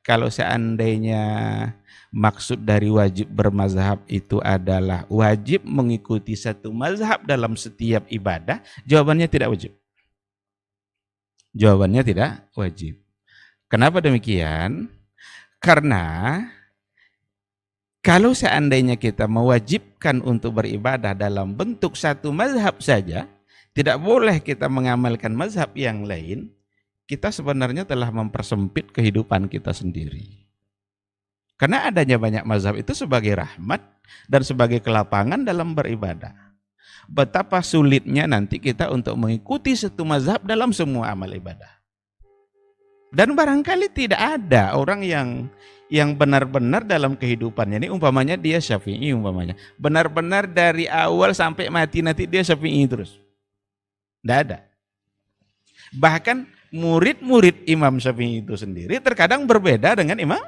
kalau seandainya maksud dari wajib bermazhab itu adalah wajib mengikuti satu mazhab dalam setiap ibadah, jawabannya tidak wajib. Jawabannya tidak wajib. Kenapa demikian? Karena kalau seandainya kita mewajibkan untuk beribadah dalam bentuk satu mazhab saja, tidak boleh kita mengamalkan mazhab yang lain, kita sebenarnya telah mempersempit kehidupan kita sendiri. Karena adanya banyak mazhab itu sebagai rahmat dan sebagai kelapangan dalam beribadah. Betapa sulitnya nanti kita untuk mengikuti satu mazhab dalam semua amal ibadah. Dan barangkali tidak ada orang yang benar-benar dalam kehidupannya ini, umpamanya dia Syafi'i, umpamanya benar-benar dari awal sampai mati nanti dia Syafi'i terus. Tidak ada. Bahkan murid-murid Imam Syafi'i itu sendiri terkadang berbeda dengan Imam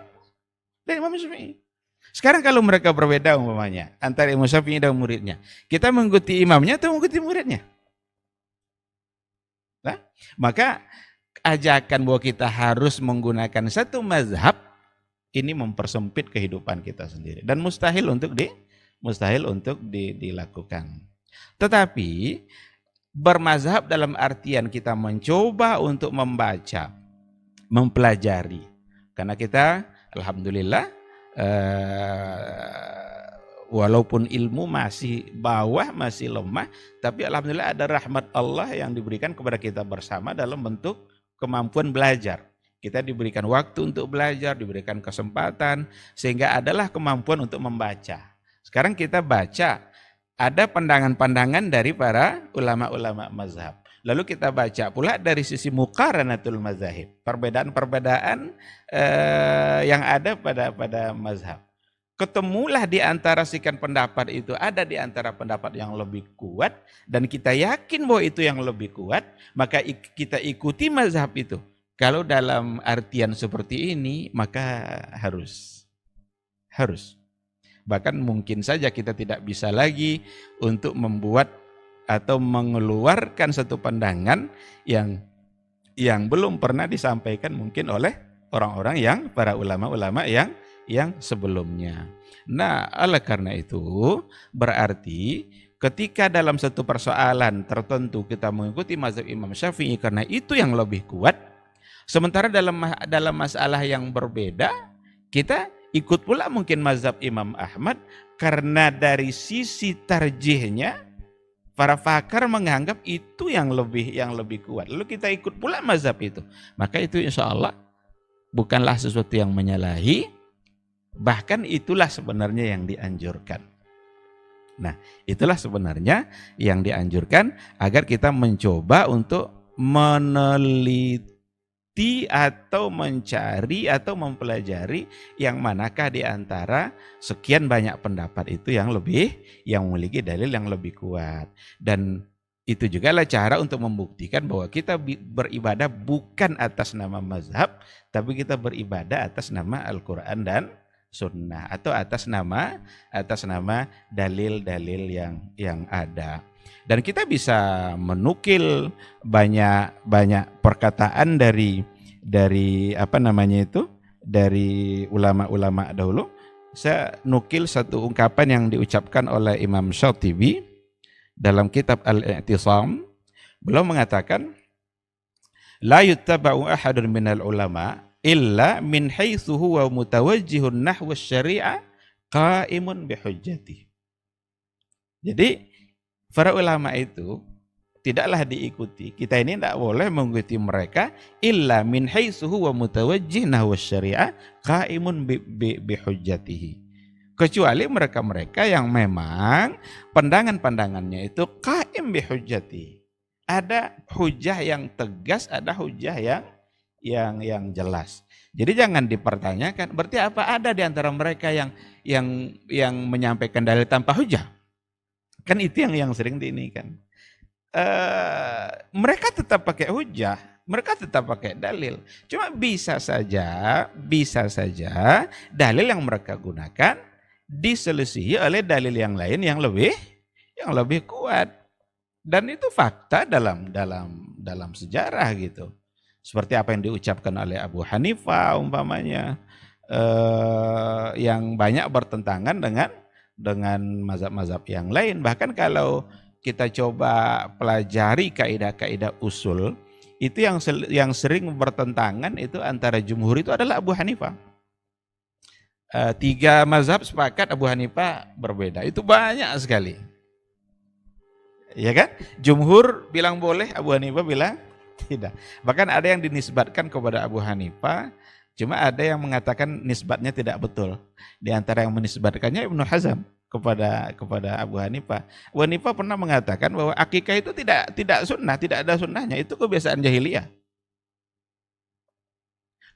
Syafi'i. Sekarang kalau mereka berbeda umpamanya antara Imam Syafi'i dan muridnya, kita mengikuti imamnya atau mengikuti muridnya? Nah, maka ajakan bahwa kita harus menggunakan satu mazhab ini mempersempit kehidupan kita sendiri dan mustahil untuk dilakukan. Tetapi bermazhab dalam artian kita mencoba untuk membaca, mempelajari, karena kita alhamdulillah walaupun ilmu masih bawah, masih lemah, tapi alhamdulillah ada rahmat Allah yang diberikan kepada kita bersama dalam bentuk kemampuan belajar. Kita diberikan waktu untuk belajar, diberikan kesempatan, sehingga adalah kemampuan untuk membaca. Sekarang kita baca, ada pandangan-pandangan dari para ulama-ulama mazhab. Lalu kita baca pula dari sisi muqaranatul mazahib, perbedaan-perbedaan yang ada pada mazhab. Ketemulah di antara sekian pendapat itu, ada di antara pendapat yang lebih kuat, dan kita yakin bahwa itu yang lebih kuat, maka kita ikuti mazhab itu. Kalau dalam artian seperti ini, maka harus. Bahkan mungkin saja kita tidak bisa lagi untuk membuat atau mengeluarkan satu pandangan yang belum pernah disampaikan mungkin oleh orang-orang yang para ulama-ulama yang sebelumnya. Nah, oleh karena itu berarti ketika dalam satu persoalan tertentu kita mengikuti mazhab Imam Syafi'i karena itu yang lebih kuat, sementara dalam masalah yang berbeda kita ikut pula mungkin mazhab Imam Ahmad karena dari sisi tarjihnya para pakar menganggap itu yang lebih kuat. Lalu kita ikut pula mazhab itu. Maka itu insya Allah bukanlah sesuatu yang menyalahi, bahkan itulah sebenarnya yang dianjurkan. Nah, itulah sebenarnya yang dianjurkan agar kita mencoba untuk meneliti atau mencari atau mempelajari yang manakah di antara sekian banyak pendapat itu yang memiliki dalil yang lebih kuat. Dan itu juga lah cara untuk membuktikan bahwa kita beribadah bukan atas nama mazhab, tapi kita beribadah atas nama Al-Quran dan Sunnah, atau atas nama dalil-dalil yang ada. Dan kita bisa menukil banyak perkataan dari ulama-ulama dahulu. Saya nukil satu ungkapan yang diucapkan oleh Imam Syatibi dalam kitab Al-I'tisam. Beliau mengatakan, la yuttaba'u ahadun minal ulama illa min haitsu huwa mutawajjihun nahwa syari'ah qa'imun bihujjati. Jadi para ulama itu tidaklah diikuti. Kita ini tidak boleh mengikuti mereka illa min haitsu huwa mutawajjih nahwa syari'ah qa'imun bihujjatihi. Kecuali mereka-mereka yang memang pandangan-pandangannya itu qa'im bihujjati. Ada hujah yang tegas, ada hujah yang jelas. Jadi jangan dipertanyakan. Berarti apa ada di antara mereka yang menyampaikan dalil tanpa hujah? Kan itu yang sering diinikan. Mereka tetap pakai hujah, mereka tetap pakai dalil. Cuma bisa saja dalil yang mereka gunakan diselisihi oleh dalil yang lain yang lebih kuat. Dan itu fakta dalam sejarah gitu. Seperti apa yang diucapkan oleh Abu Hanifah umpamanya, yang banyak bertentangan dengan mazhab-mazhab yang lain. Bahkan kalau kita coba pelajari kaidah-kaidah usul, itu yang sering bertentangan itu antara jumhur itu adalah Abu Hanifah. 3 mazhab sepakat, Abu Hanifah berbeda. Itu banyak sekali. Ya kan? Jumhur bilang boleh, Abu Hanifah bilang tidak. Bahkan ada yang dinisbatkan kepada Abu Hanifah, cuma ada yang mengatakan nisbatnya tidak betul. Di antara yang menisbatkannya Ibnu Hazm kepada Abu Hanifah. Abu Hanifah pernah mengatakan bahwa akikah itu tidak sunnah, tidak ada sunnahnya, itu kebiasaan jahiliyah.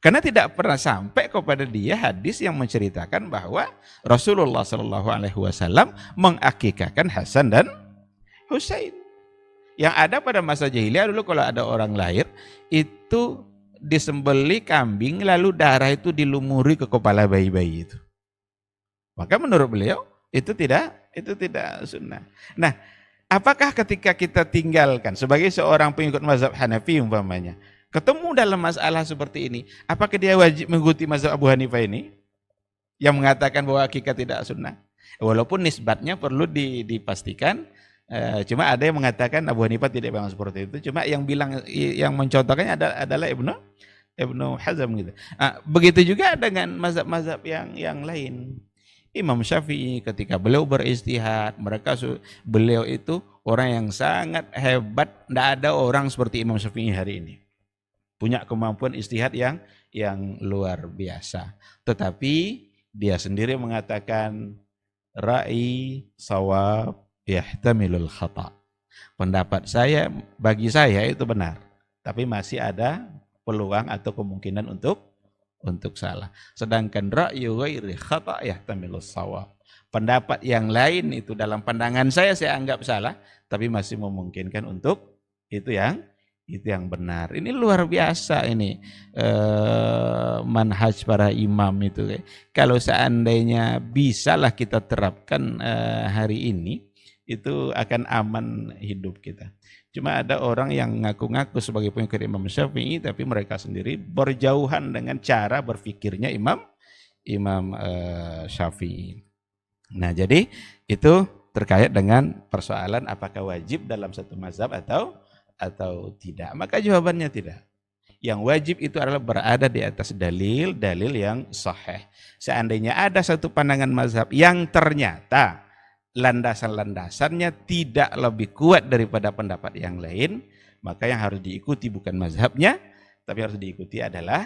Karena tidak pernah sampai kepada dia hadis yang menceritakan bahwa Rasulullah SAW mengakikahkan Hasan dan Husain. Yang ada pada masa jahiliyah dulu, kalau ada orang lahir itu disembeli kambing, lalu darah itu dilumuri ke kepala bayi-bayi itu. Maka menurut beliau itu tidak sunnah. Nah, apakah ketika kita tinggalkan sebagai seorang pengikut mazhab Hanafi umpamanya, ketemu dalam masalah seperti ini, apakah dia wajib mengikuti mazhab Abu Hanifah ini yang mengatakan bahwa akikah tidak sunnah? Walaupun nisbatnya perlu dipastikan. Cuma ada yang mengatakan Abu Hanifah tidak bilang seperti itu. Cuma yang mencontohkannya adalah Ibnu Hazm gitu. Begitu juga dengan mazhab-mazhab yang lain. Imam Syafi'i ketika beliau beristihad, beliau itu orang yang sangat hebat. Tidak ada orang seperti Imam Syafi'i hari ini. Punya kemampuan istihad yang luar biasa. Tetapi dia sendiri mengatakan ra'i sawab yahtamilul khata. Pendapat saya, bagi saya itu benar, tapi masih ada peluang atau kemungkinan untuk salah. Sedangkan ra'yu ghairi khata yahtamilus shawab. Pendapat yang lain itu dalam pandangan saya anggap salah, tapi masih memungkinkan untuk itu yang benar. Ini luar biasa ini manhaj para imam itu. Kalau seandainya bisalah kita terapkan hari ini, itu akan aman hidup kita. Cuma ada orang yang ngaku-ngaku sebagai pengikut Imam Syafi'i, tapi mereka sendiri berjauhan dengan cara berfikirnya Imam Syafi'i. Nah, jadi itu terkait dengan persoalan apakah wajib dalam satu mazhab atau tidak. Maka jawabannya tidak. Yang wajib itu adalah berada di atas dalil yang sahih. Seandainya ada satu pandangan mazhab yang ternyata landasan-landasannya tidak lebih kuat daripada pendapat yang lain, maka yang harus diikuti bukan mazhabnya, tapi harus diikuti adalah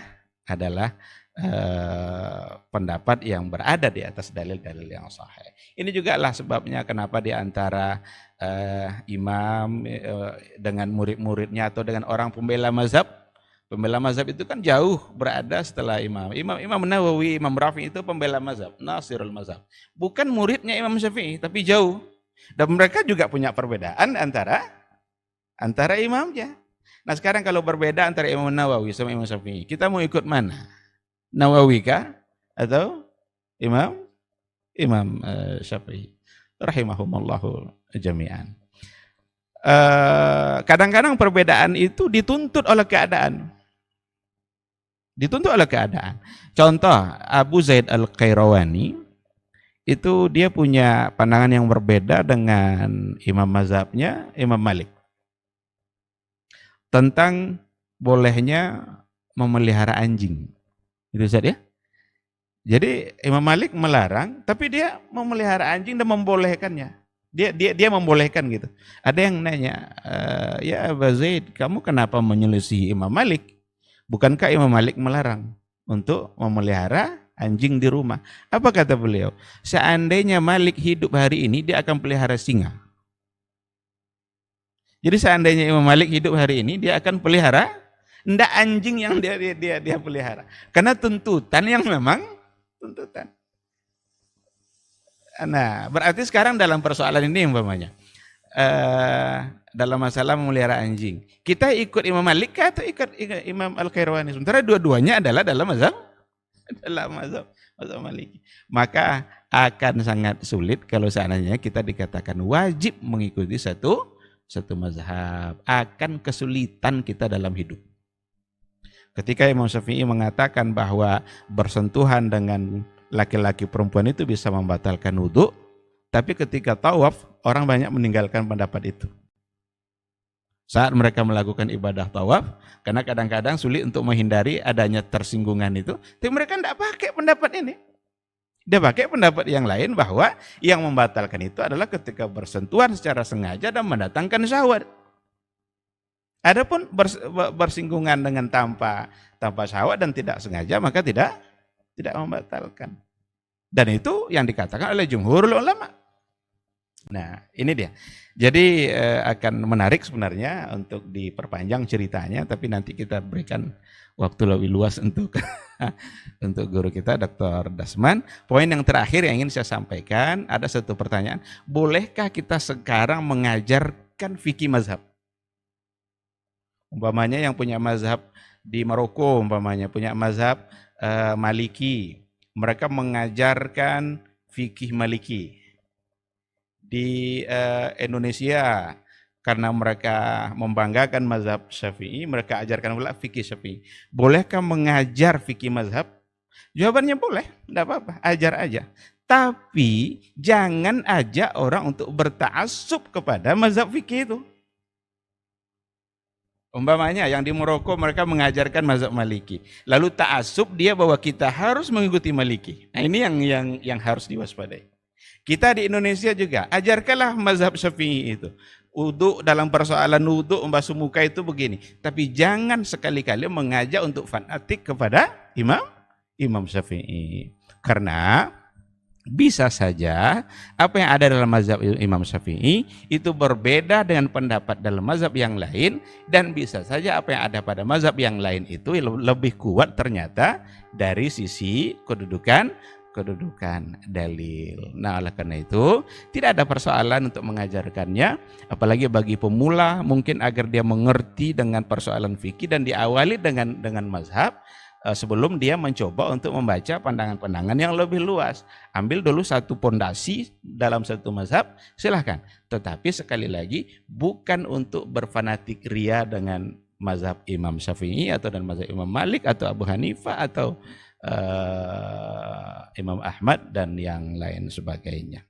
pendapat yang berada di atas dalil-dalil yang sahih. Ini juga lah sebabnya kenapa di antara imam dengan murid-muridnya atau dengan orang pembela mazhab itu kan jauh berada setelah Imam Nawawi, Imam Rafi itu pembela mazhab, nasirul mazhab. Bukan muridnya Imam Syafi'i, tapi jauh. Dan mereka juga punya perbedaan antara imamnya. Nah, sekarang kalau berbeda antara Imam Nawawi sama Imam Syafi'i, kita mau ikut mana? Nawawi kah atau Imam Syafi'i? Rahimahumallahu jami'an. Kadang-kadang perbedaan itu dituntut oleh keadaan. Contoh, Abu Zaid Al-Qayrawani itu dia punya pandangan yang berbeda dengan imam mazhabnya Imam Malik tentang bolehnya memelihara anjing. Itu Ustaz ya. Jadi Imam Malik melarang, tapi dia memelihara anjing dan membolehkannya. Dia membolehkan gitu. Ada yang nanya, ya Abu Zaid, kamu kenapa menyelisihi Imam Malik? Bukankah Imam Malik melarang untuk memelihara anjing di rumah? Apa kata beliau? Seandainya Malik hidup hari ini, dia akan pelihara singa. Jadi seandainya Imam Malik hidup hari ini, dia akan pelihara ndak anjing yang dia pelihara. Karena tuntutan yang memang tuntutan. Nah, berarti sekarang dalam persoalan ini umpamanya, dalam masalah memelihara anjing, kita ikut Imam Malik atau ikut Imam Al-Qayrawani? Sementara dua-duanya adalah dalam mazhab Maliki. Maka akan sangat sulit kalau seandainya kita dikatakan wajib mengikuti satu mazhab. Akan kesulitan kita dalam hidup. Ketika Imam Syafi'i mengatakan bahwa bersentuhan dengan laki-laki perempuan itu bisa membatalkan wudhu, tapi ketika tawaf orang banyak meninggalkan pendapat itu. Saat mereka melakukan ibadah tawaf, karena kadang-kadang sulit untuk menghindari adanya tersinggungan itu, tapi mereka tidak pakai pendapat ini. Dia pakai pendapat yang lain bahwa yang membatalkan itu adalah ketika bersentuhan secara sengaja dan mendatangkan syahwat. Adapun bersinggungan dengan tanpa syahwat dan tidak sengaja, maka tidak membatalkan. Dan itu yang dikatakan oleh jumhurul ulama. Nah, ini dia. Jadi akan menarik sebenarnya untuk diperpanjang ceritanya, tapi nanti kita berikan waktu lebih luas untuk untuk guru kita Dr. Dasman. Poin yang terakhir yang ingin saya sampaikan, ada satu pertanyaan, bolehkah kita sekarang mengajarkan fikih mazhab? Umpamanya yang punya mazhab di Maroko, umpamanya punya mazhab Maliki, mereka mengajarkan fikih Maliki. Di Indonesia, karena mereka membanggakan mazhab Syafi'i, mereka ajarkan pula fikih Syafi'i. Bolehkah mengajar fikih mazhab? Jawabannya boleh, tidak apa-apa, ajar aja. Tapi jangan ajak orang untuk berta'assub kepada mazhab fikih itu. Umpamanya yang di Maroko mereka mengajarkan mazhab Maliki, lalu ta'assub dia bahwa kita harus mengikuti Maliki. Nah, ini yang harus diwaspadai. Kita di Indonesia juga, ajarkanlah mazhab Syafi'i itu. Wudu, dalam persoalan wudu, membasuh muka itu begini. Tapi jangan sekali-kali mengajak untuk fanatik kepada Imam Syafi'i. Karena bisa saja apa yang ada dalam mazhab Imam Syafi'i itu berbeda dengan pendapat dalam mazhab yang lain, dan bisa saja apa yang ada pada mazhab yang lain itu lebih kuat ternyata dari sisi kedudukan dalil. Nah, oleh karena itu tidak ada persoalan untuk mengajarkannya, apalagi bagi pemula mungkin agar dia mengerti dengan persoalan fikih dan diawali dengan mazhab sebelum dia mencoba untuk membaca pandangan-pandangan yang lebih luas. Ambil dulu satu pondasi dalam satu mazhab, silahkan. Tetapi sekali lagi bukan untuk berfanatik ria dengan mazhab Imam Syafi'i atau dan mazhab Imam Malik atau Abu Hanifah atau Imam Ahmad dan yang lain sebagainya.